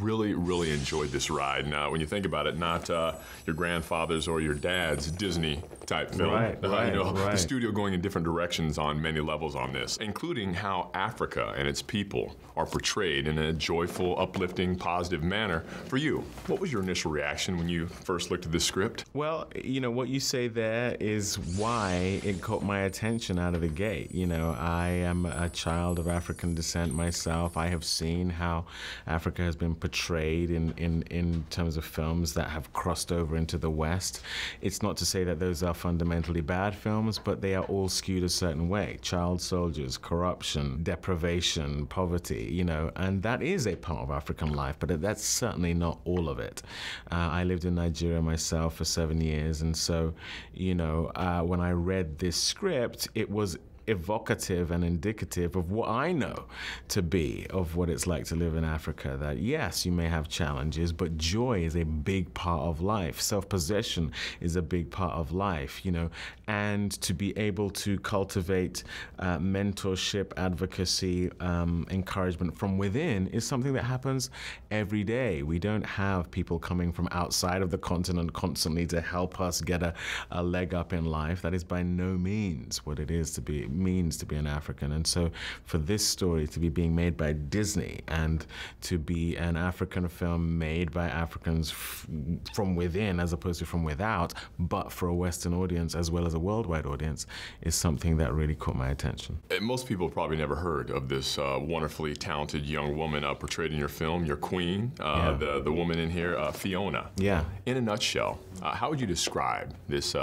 really, really enjoyed this ride. Now, when you think about it, not your grandfather's or your dad's Disney type film. Right. The studio going in different directions on many levels on this, including how Africa and its people are portrayed in a joyful, uplifting, positive manner. For you, what was your initial reaction when you first looked at this script? Well, you know, what you say there is why it caught my attention out of the gate. You know, I am a child of African descent myself. I have seen how Africa has been portrayed in terms of films that have crossed over into the West. It's not to say that those are fundamentally bad films, but they are all skewed a certain way. Child soldiers, corruption, deprivation, poverty, you know, and that is a part of African life, but that's certainly not all of it. I lived in Nigeria myself for 7 years, and so, you know, when I read this script, it was evocative and indicative of what I know to be of what it's like to live in Africa, that yes, you may have challenges, but joy is a big part of life. Self-possession is a big part of life, you know, and to be able to cultivate mentorship, advocacy, encouragement from within is something that happens every day. We don't have people coming from outside of the continent constantly to help us get a leg up in life. That is by no means what it is to means to be an African. And so for this story to be being made by Disney and to be an African film made by Africans from within as opposed to from without, but for a Western audience as well as a worldwide audience, is something that really caught my attention. Most people probably never heard of this wonderfully talented young woman portrayed in your film, your queen, the woman in here, Fiona. Yeah. In a nutshell, how would you describe this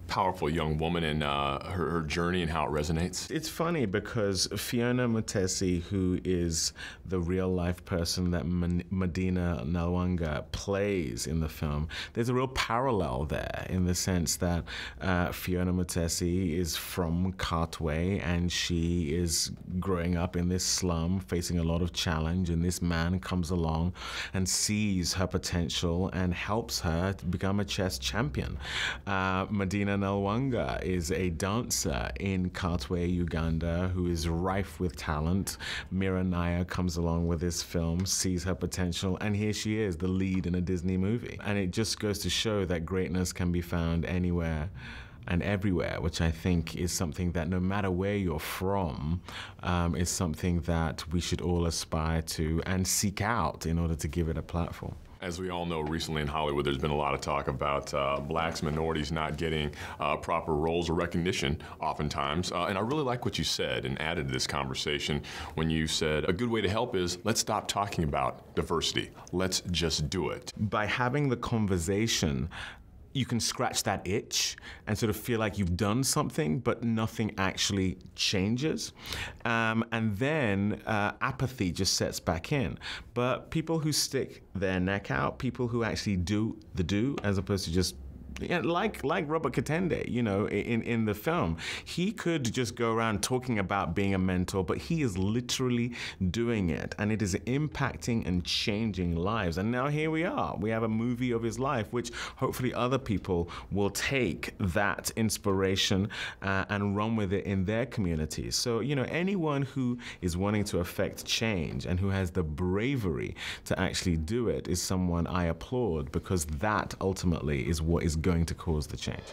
powerful young woman and her journey and how it resonates? It's funny because Fiona Mutesi, who is the real-life person that Medina Nalwanga plays in the film, there's a real parallel there in the sense that Fiona Mutesi is from Katwe and she is growing up in this slum facing a lot of challenge, and this man comes along and sees her potential and helps her to become a chess champion. Medina Nalwanga is a dancer in Katwe, Uganda, who is rife with talent. Mira Naya comes along with this film, sees her potential, and here she is, the lead in a Disney movie. And it just goes to show that greatness can be found anywhere and everywhere, which I think is something that no matter where you're from, is something that we should all aspire to and seek out in order to give it a platform. As we all know, recently in Hollywood, there's been a lot of talk about blacks, minorities not getting proper roles or recognition oftentimes. And I really like what you said and added to this conversation when you said a good way to help is let's stop talking about diversity. Let's just do it. By having the conversation, you can scratch that itch and sort of feel like you've done something, but nothing actually changes. And then apathy just sets back in. But people who stick their neck out, people who actually do the do, as opposed to just like Robert Katende, you know, in the film. He could just go around talking about being a mentor, but he is literally doing it, and it is impacting and changing lives. And now here we are. We have a movie of his life, which hopefully other people will take that inspiration and run with it in their communities. So, you know, anyone who is wanting to affect change and who has the bravery to actually do it is someone I applaud, because that ultimately is what is going to cause the change.